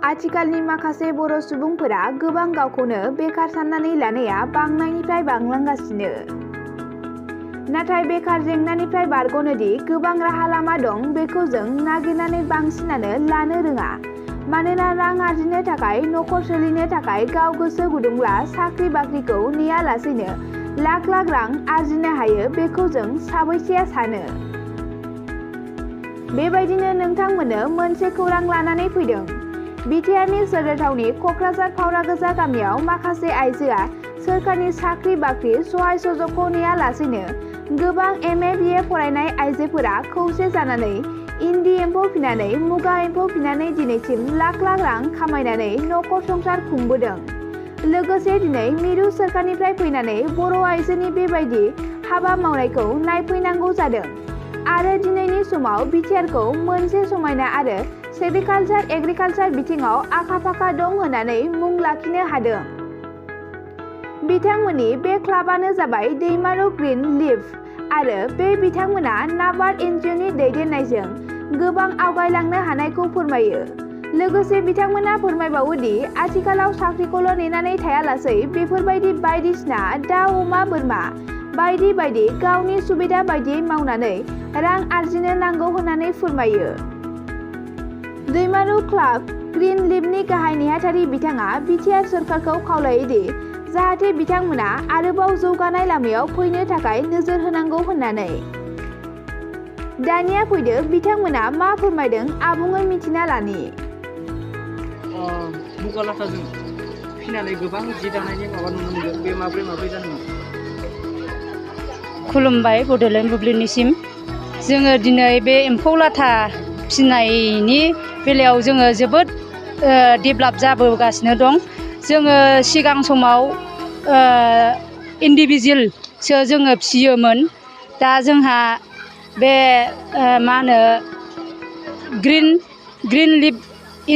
आथिखालनि माखासे बर' सुबुंफोरा गोबां गावखौनो बेकार साननानै लानाया बांनायनिफ्राय बांलांगासिनो। नाथाय बेकार जेंनानिफ्राय बारग'नोदि गोबां राहा लामा दं बेखौ जों नागिरनानै बांसिनानो लानो रोङा। मानोना रां आरजिनो थाखाय न'खर सोलिनो थाखाय गाव गोसो गुदुंब्ला साख्रि बाख्रिखौ नेयालासेनो लाख लाख रां आरजिनो हायो बेखौ जों साबैसेया सानो। बेबायदिनो नोंथांमोननो मोनसे खौरां लानानै फैदों। बिटिआरनि सोरगोथावनि क'क्राझार फावरागोजा गामियाव माखासे आइजोआ सोरखारनि साख्रि बाख्रि सहाय सुजुगखौ नेयालासेनो गोबां MA BA फरायनाय आइजोफोरा खौसे जानानै इन्दि एम्फौ फिनानै मुगा एम्फौ फिनानै दिनैसिम लाख लाख रां खामायनानै न'खर संसार खुंबोदों। लोगोसे दिनै मिरु सोरखारनिफ्राय फैनानै बर' आइजोनि बेबायदि हाबा मावनायखौ नायफैनांगौ जादों आरो दिनैनि समाव बिटिआरखौ मोनसे समायना आरो सेरिकालचार एग्रिकालचार बिथिङाव आखा फाखा दं होननानै मुं लाखिनो हादों। बिथांमोननि बे क्लाबानो जाबाय दैमारु ग्रीन लिफ आरो बे बिथांमोना नाबार्ड NGOनि दैदेननायजों गोबां आवगायलांनो हानायखौ फोरमायो। लोगोसे बिथांमोना फोरमायबावोदि आथिखालाव साख्रिखौल' नेनानै थायालासै बेफोरबायदि बायदिसिना दाउ अमा बोरमा बायदि बायदि गावनि सुबिदा बायदियै मावनानै रां आरजिनो नांगौ होननानै फोरमायो। दैमारु क्लाब ग्रीन लिफनि गाहाय नेहाथारि बिथाङा बिटिआर सोरखारखौ खावलायोदि जाहाथे बिथांमोना आरोबाव जौगानाय लामायाव फैनो थाखाय नोजोर होनांगौ होननानै। दानिया फैदो बिथांमोना मा फोरमायदों आबुङै मिथिना लानि। मुगा लाथाजों फिनानै गोबां जि दानायनि माबा नुनो मोनदों, बे माब्रै जादों? खुलुमबाय बड'लेण्ड बुब्लिनिसिम। जोङो दिनै बे एम्फौ लाथा फिनायनि बेलायाव जोङो जोबोद डेभेलप जाबोगासिनो दं। जोङो सिगां समाव इन्डिभिजुवेलसो जोङो फियोमोन। दा जोंहा बे मा होनो ग्रीन लिफ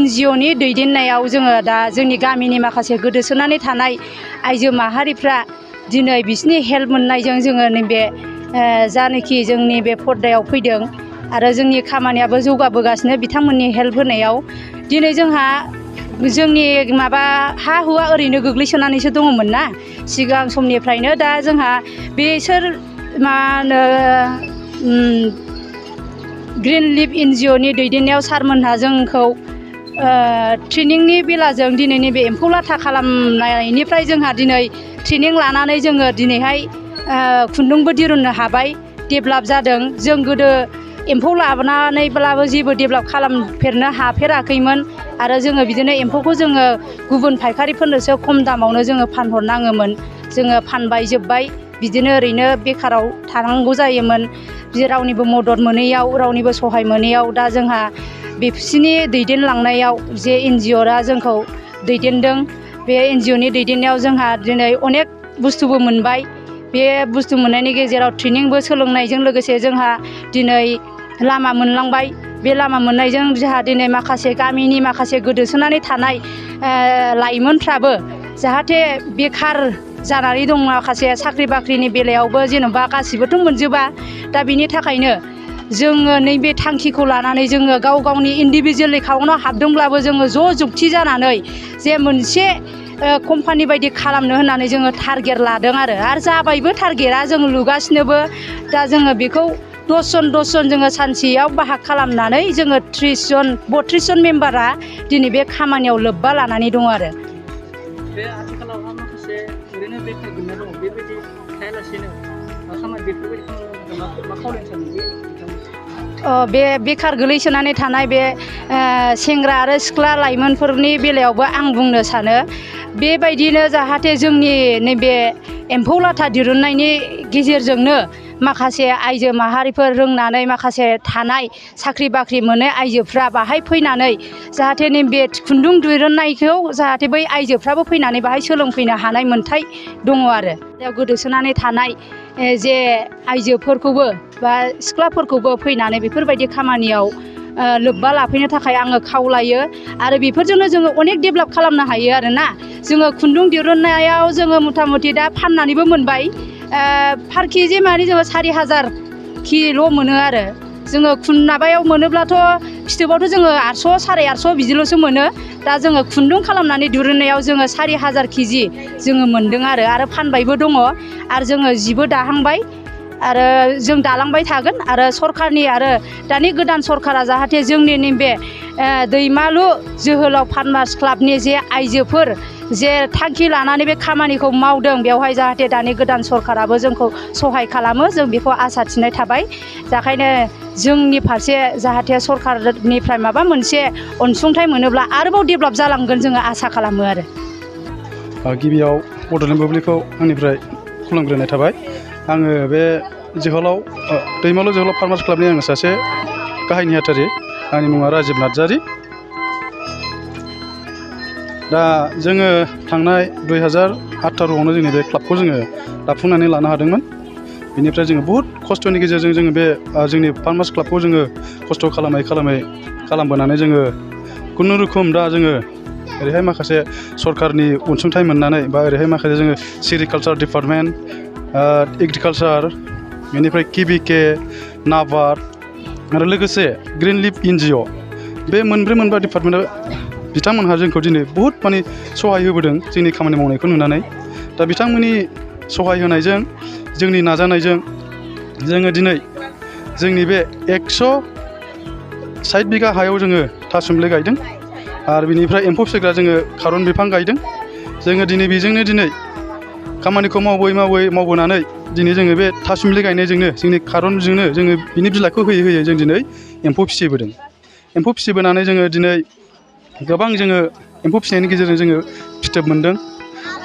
NGOनि दैदेननायाव जोङो दा जोंनि गामिनि माखासे गोदोसोनानै थानाय आइजो माहारिफ्रा दिनै बिसिनि हेल्प मोननायजों जोङो नैबे जानाखि जोंनि बे पर्दायाव फैदों आरो जोंनि खामानियाबो जौगाबोगासिनो बिथांमोननि हेल्प होनायाव। दिनै जोंहा जोंनि माबा हा हुआ ओरैनो गोग्लैसोनानैसो दङमोन ना सिगां समनिफ्रायनो। दा जोंहा बेसोर मा होनो ग्रीन लिफ NGOनि दैदेननायाव सारमोनहा जोंखौ ट्रेनिंनि बेलाजों दिनैनि बे एम्फौ लाथा खालामनायनिफ्राय जोंहा दिनै ट्रेनिं लानानै जोङो दिनैहाय खुन्दुंबो दिरुननो हाबाय, डेभेलप जादों। जों गोदो एम्फौ लाबोनानैब्लाबो जेबो डेभेलप खालामफेरनो हाफेराखैमोन आरो जोङो बिदिनो एम्फौखौ जोङो गुबुन फायखारिफोरनोसो खम दामावनो जोङो फानहरनाङोमोन। जोङो फानबाय जोब्बाय बिदिनो ओरैनो बेखाराव थानांगौ जायोमोन। बि रावनिबो मदद मोनैयाव रावनिबो सहाय मोनैयाव दा जोंहा बिसिनि दैदेनलांनायाव जे NGOआ जोंखौ दैदेनदों, बे NGOनि दैदेननायाव जोंहा दिनै अनेक बुस्थुबो मोनबाय। बे बुस्थु मोननायनि गेजेराव ट्रेनिंबो सोलोंनायजों लोगोसे जोंहा दिनै लामा मोनलांबाय। बे लामा मोननायजों जोंहा दिनै माखासे गामिनि माखासे गोदोसोनानै थानाय लाइमोनफ्राबो जाहाथे बेखार जानानै दं माखासे साख्रि बाख्रिनि बेलायावबो जेन'बा गासिबोथ' मोनजोबा। दा बिनि थाखायनो जोङो नैबे थांखिखौ लानानै जोङो गाव गावनि इन्डिभिजुवेल एकाउन्टआव हाबदोंब्लाबो जोङो ज' जुक्ति जानानै जे मोनसे कम्पानि बायदि खालामनो होननानै जोङो टारगेट लादों आरो जाबायबो टारगेटआ जों लुगासिनोबो। दा जोङो बेखौ 10 जन जोङो सानसेयाव बाहाग खालामनानै जोङो 32 जन मेम्बारा दिनै बे खामानियाव लोब्बा लानानै दङ आरो। बे आथिखालावहा माखासे ओरैनो बेखार गोलैना दङ, बेबायदि थायालासेनो बेफोरबायदि खामानि मा खावलायनो सानो? बे बेखार गोलैसोनानै थानाय बे सेंग्रा आरो सिख्ला लाइमोनफोरनि बेलायावबो आं बुंनो सानो बेबायदिनो जाहाथे जोंनि नैबे एम्फौ लाथा दिरुननायनि गेजेरजोंनो माखासे आइजो माहारिफोर रोंनानै माखासे थानाय साख्रि बाख्रि मोनै आइजोफ्रा बाहाय फैनानै जाहाथे नैबे खुन्दुं दिरुननायखौ जाहाथे बै आइजोफ्राबो फैनानै बाहाय सोलोंफैनो हानाय मोन्थाय दङ आरो। गोदोसोनानै थानाय जे आइजोफोरखौबो बा सिख्लाफोरखौबो फैनानै बेफोरबायदि खामानियाव लोब्बा लाफैनो थाखाय आङो खावलायो आरो बेफोरजोंनो जोङो अनेक डेभेलप खालामनो हायो आरोना। जोङो खुन्दुं दिरुननायाव जोङो मथा मथि दा फाननानैबो मोनबाय पार केजि माने जोङो 4000 किल' मोनो आरो। जोङो माबायाव मोनोब्लाथ' फिथोबावथ' जोङो 800 850 बिदिल'सो मोनो दा जोङो खुन्दुं खालामनानै दिरुननायाव जोङो 4000 केजि जोङो मोन्दों आरो फानबायबो दङ आरो जोङो जिबो दाहांबाय आरो जों दालांबाय थागोन आरो सरखारनि आरो दानि गोदान सरखारा जाहाथे जोंनि नैबे दैमालु जोहोलाव फार्मार्स क्लाबनि जे आइजोफोर जे थांखि लानानै बे खामानिखौ मावदों बेवहाय जाहाथे दानि गोदान सरखाराबो जोंखौ सहाय खालामो जों बेखौ आसा थिनाय थाबाय जाखायनो जोंनि फारसे जाहाथे सरखारनिफ्राय माबा मोनसे अनसुंथाइ मोनोब्ला आरोबाव डेभेलप जालांगोन जोङो आसा खालामो आरो गिबियाव बड'लेण्ड बुब्लिखौ आंनिफ्राय खुलुमग्रोनाय थाबाय आङो बे दैमालु जोहोलाव फार्मार्स क्लाबनि आङो सासे गाहाय नेहाथारि आंनि मुङा राजिब नार्जारि दा जोङो थांनाय 2018आवनो जोंनि बे क्लाबखौ जोङो दाफुंनानै लानो हादोंमोन बेनिफ्राय जोङो बहुद खस्थ'नि गेजेरजों जोङो बे जोंनि फार्मार्स क्लाबखौ जोङो खस्थ' खालामबोनानै जोङो खुनुरुखुम दा जोङो ओरैहाय माखासे सरकारनि अनसुंथाइ मोननानै बा ओरैहाय माखासे जोङो सेरिकालचार डिपार्टमेन्ट एग्रिकालचार बेनिफ्राय केबिके नाबार्ड आरो लोगोसे ग्रिन लिफ NGO बे मोनबा डिपार्टमेन्टआ बिथांमोनहा जोंखौ दिनै बहुद माने सहाय होबोदों जोंनि खामानि मावनायखौ नुनानै दा बिथांमोननि सहाय होनायजों जोंनि नाजानायजों जोङो दिनै जोंनि बे 160 बिगा हायाव जोङो थासुमलि गायदों आरो बिनिफ्राय एम्फौ फिसिग्रा जोङो खारन बिफां गायदों जोङो दिनै बेजोंनो दिनै खामानिखौ मावबोनानै दिनै जोङो बे थासुमलि गायनायजोंनो जोंनि खारनजोंनो जोङो बिनि बिलाइखौ होयै जों दिनै एम्फौ फिसिबोदों एम्फौ फिसिबोनानै जोङो दिनै गोबां जोङो एम्फौ फिसिनायनि गेजेरजों जोङो फिथोब मोन्दों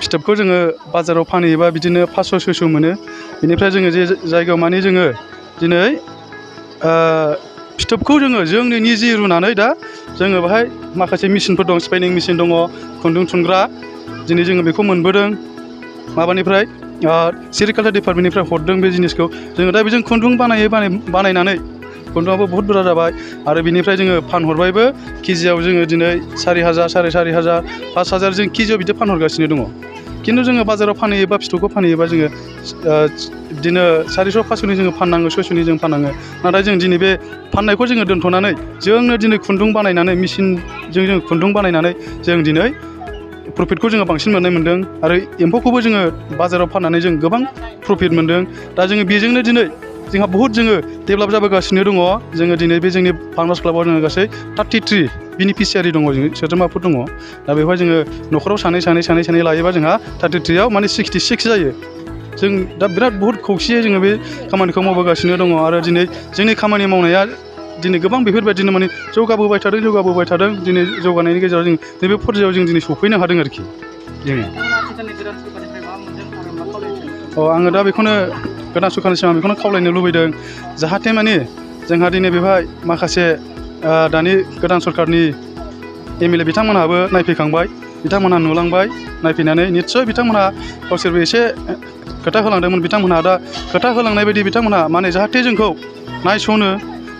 फिथोबखौ जोङो बाजाराव फानहैयोबा बिदिनो 500-600 मोनो बेनिफ्राय जोङो जे जायगायाव माने जोङो दिनै फिथोबखौ जोंनो निजे रुनानै दा जोङो बेहाय माखासे मेचिनफोर दं स्पाइनिं मेचिन दङ खुन्दुं थुनग्रा दिनै जोङो बेखौ मोनबोदों माबानिफ्राय सेरिकालचार डिपार्टमेन्टनिफ्राय हरदों बे जिनिसखौ जोङो दा बेजों खुन्दुं बानायनानै खुन्दुङाबो बहुत बुरजा जाबाय आरो बिनिफ्राय जोङो फानहरबायबो केजियाव जोङो दिनै 4000 4,500 5,000 जों केजियाव बिदि फानहरगासिनो दङ खिन्थु जोङो बाजाराव फानहैयोबा फिथोबखौ फानहैयोबा जोङो बिदिनो 400-500नि जोङो फाननाङो 600नि जों फाननाङो नाथाय जों दिनै बे फाननायखौ जोङो दोन्थ'नानै जोंनो दिनै खुन्दुं बानायनानै मेचिनजों जों खुन्दुं बानायनानै जों दिनै प्रफिटखौ जोङो बांसिन मोननाय मोन्दों आरो एम्फौखौबो जोङो बाजाराव फाननानै जों गोबां प्रफिट मोन्दों दा जोङो बेजोंनो दिनै जोंहा बहुद जोङो डेभेलप जाबोगासिनो दङ जोङो दिनै बे जोंनि फार्मार्स क्लाबाव जोङो गासै 33 बेनिफिसियारि दङ जों सोद्रोमाफोर दङ दा बेवहाय जोङो न'खराव सानै लायोबा जोंहा 33आव माने 66 जायो जों दा बिराद बहुत खौसेयै जोङो बे खामानिखौ मावबोगासिनो दङ आरो दिनै जोंनि खामानि मावनाया दिनै गोबां बेफोरबायदिनो माने जौगाबोबाय थादों दिनै जौगानायनि गेजेराव जों नैबे पर्यायाव जों दिनै सफैनो हादों आरोखि जोङो आङो दा बेखौनो गोदान सरखारनिसिम आं बेखौनो खावलायनो लुबैदों जाहाथे माने जोंहा दिनै बेवहाय माखासे दानि गोदान सरखारनि MLA बिथांमोनहाबो नायफैखांबाय बिथांमोनहा नुलांबाय नायफैनानै निस्सय बिथांमोनहा गावसोरबो एसे खोथा होलांदोंमोन बिथांमोनहा दा खोथा होलांनाय बायदि बिथांमोनहा माने जाहाथे जोंखौ नायस'नो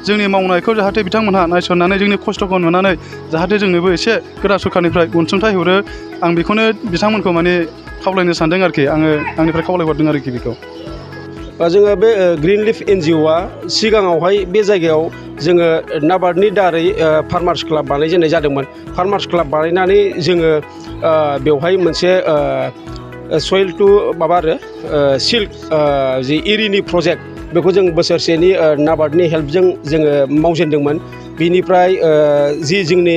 जोंनि मावनायखौ जाहाथे बिथांमोनहा नायस'ननानै जोंनि खस्थ'खौ नुनानै जाहाथे जोंनोबो एसे गोदान सरखारनिफ्राय अनसुंथाइ हरो आं बेखौनो बिथांमोनखौ माने खावलायनो सानदों आरोखि आङो आंनिफ्राय खावलायहरदों आरोखि बेखौ जोङो बे ग्रिन लिफ NGOआ सिगाङावहाय बे जायगायाव जोङो नाबार्डनि दारै फार्मार्स क्लाब बानायजेननाय जादोंमोन फार्मार्स क्लाब बानायनानै जोङो बेवहाय मोनसे सयल टु माबा आरो सिल्क जि इरिनि प्रजेक्ट बेखौ जों बोसोरसेनि नाबार्डनि हेल्पजों जोङो मावजेनदोंमोन बिनिफ्राय जि जोंनि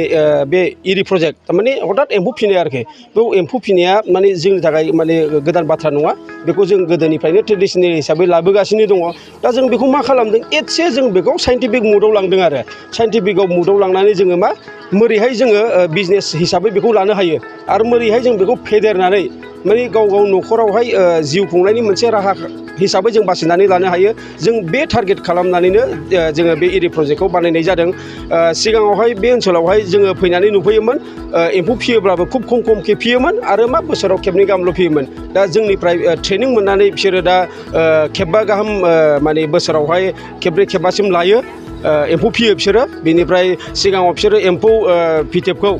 बे इरि प्रजेक्ट थारमाने हठात एम्फौ फिसिनाय आरोखि बे एम्फौ फिसिनाया माने जोंनि थाखाय माने गोदान बाथ्रा नङा बेखौ जों गोदोनिफ्रायनो ट्रेडिसनेल हिसाबै लाबोगासिनो दङ दा जों बेखौ मा खालामदों एसे जों बेखौ साइन्टिफिक मुडआव लांदों आरो साइन्टिफिक मुडआव लांनानै जोङो मा मोरैहाय जोङो बिजनेस हिसाबै बेखौ लानो हायो आरो मोरैहाय जों बेखौ फेदेरनानै माने गाव न'खरावहाय जिउ खुंनायनि मोनसे राहा हिसाबै जों बासिनानै लानो हायो जों बे टारगेट खालामनानैनो जोङो बे इरि प्रजेक्टखौ बानायनाय जादों सिगाङावहाय बे ओनसोलावहाय जोङो फैनानै नुफैयोमोन एम्फौ फियोब्लाबो खुब खम फियोमोन आरो मा बोसोराव खेबनै गाहामल' फियोमोन दा जोंनिफ्राय ट्रेनिं मोननानै बिसोरो दा खेबबा गाहाम माने बोसोरावहाय खेबब्रै खेबबासिम लायो एम्फौ फियो बिसोरो बेनिफ्राय सिगाङाव बिसोरो एम्फौ फिथोबखौ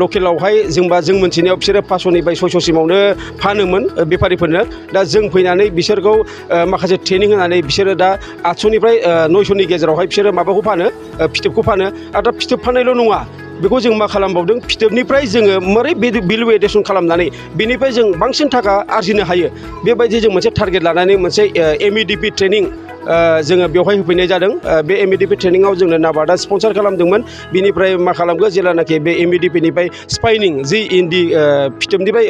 लकेलावहाय जों मोनथिनायाव बिसोरो 500निफ्राय 600सिमावनो फानोमोन बेफारिफोरनो दा जों फैनानै बिसोरखौ माखासे ट्रेनिं होनानै बिसोरो दा 800निफ्राय 900नि गेजेरावहाय बिसोरो माबाखौ फानो फिथोबखौ फानो आरो दा फिथोब फाननायल' नङा बेखौ जों मा खालामबावदों फिथोबनिफ्राय जोङो मारै भेलु एडिसन खालामनानै बेनिफ्राय जों बांसिन थाखा आरजिनो हायो बेबायदि जों मोनसे टारगेट लानानै मोनसे MEDP ट्रेनिं जोङो बेवहाय होफैनाय जादों बे MEDP ट्रेनिंआव जोंनो नाबार्डआ स्पन्सार खालामदोंमोन बिनिफ्राय मा खालामगोन जेब्लानाखि बे MEDPनिफ्राय स्पाइनिं जि इन्दि फिथोबनिफ्राय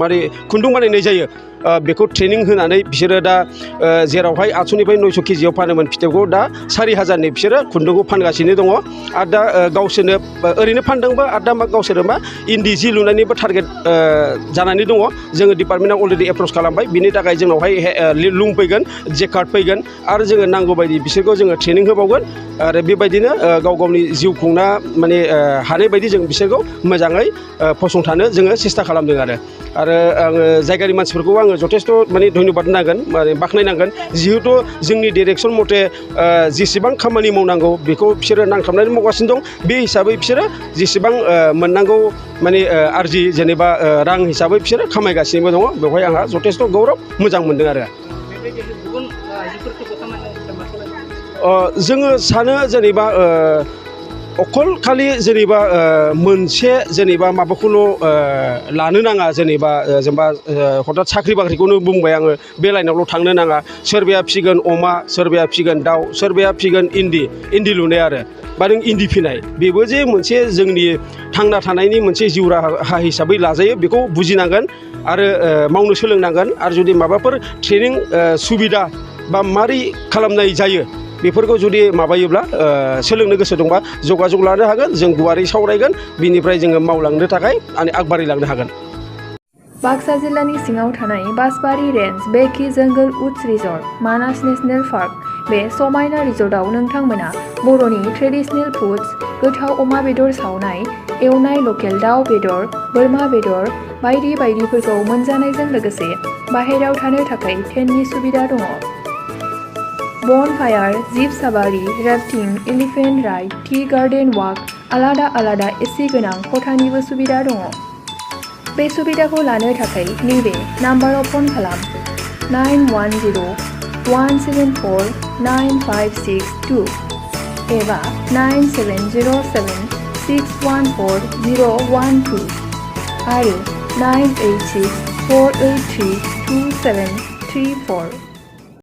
माने खुन्दुं बानायनाय जायो बेखौ ट्रेनिं होनानै बिसोरो दा जेरावहाय 800निफ्राय 900 केजियाव फानोमोन फिथोबखौ दा 4000नि बिसोरो खुन्दुंखौ फानगासिनो दङ आरो दा गावसोरनो ओरैनो फानदोंबा आरो दा गावसोरो मा इन्दि जि लुनायनिबो टारगेट जानानै दङ जोङो डिपार्टमेन्टआव अलरेडि एप्रच खालामबाय बिनि थाखाय जोंनावहाय लुं फैगोन जेकार्ड फैगोन आरो जोङो नांगौ बायदि बिसोरखौ जोङो ट्रेनिं होबावगोन आरो बेबायदिनो गाव गावनि जिउ खुंना माने हानाय बायदि जों बिसोरखौ मोजाङै फसंथानो जोङो सेस्था खालामदों आरो आङो जायगानि मानसिफोरखौ आङो जथेस्थ' माने धन्यबाद होनांगोन माने बाख्नायनांगोन जिहेथु जोंनि डिरेक्सन मथे जेसेबां खामानि मावनांगौ बेखौ बिसोरो नांथाबनानै मावगासिनो दं बे हिसाबै बिसोरो जेसेबां मोननांगौ माने आरजि जेनेबा रां हिसाबै बिसोरो खामायगासिनोबो दङ बेवहाय आंहा जथेस्थ' गौरब मोजां मोनदों आरो जोङो सानो जेनेबा अखल खालि जेनेबा मोनसे जेनेबा माबाखौल' लानो नाङा जेनेबा हथात साख्रि बाख्रिखौनो बुंबाय आङो बे लाइनावल' थांनो नाङा सोरबाया फिगोन अमा सोरबाया फिगोन दाउ सोरबाया फिगोन इन्दि लुनाय आरो बा नों इन्दि फिनाय बेबो जे मोनसे जोंनि थांना थानायनि मोनसे जिउ राहा हिसाबै लाजायो बेखौ बुजिनांगोन आरो मावनो सोलोंनांगोन आरो जुदि माबाफोर ट्रेनिं सुबिदा बा मारै खालामनाय जायो बेफोरखौ जुदि माबायोब्ला सोलोंनो गोसो दंबा जगाजग लानो हागोन जों गुवारै सावरायगोन बिनिफ्राय जोङो मावलांनो थाखाय आगबारिलांनो हागोन बाक्सा जिल्लानि सिङाव थानाय बासबारि रेन्ज बेकि जंगल उड्स रिजर्ट मानास नेशनेल पार्क बे समायना रिजर्टआव नोंथांमोना बर'नि ट्रेडिशनेल फुड्स गोथाव अमा बेदर सावनाय एवनाय लकेल दाउ बेदर बोरमा बेदर बायदि बायदिफोरखौ मोनजानायजों लोगोसे बाहेरायाव थानो थाखाय टेन्टनि सुबिदा दङ बनफायार जिप साबारि rafting elephant ride tea garden walk आलादा आलादा एसि गोनां खथानिबो सुबिदा दङ बे सुबिदाखौ लानो थाखाय नैबे नाम्बाराव फन खालाम 9104974956 एबा 9707614012 आरो 98648327334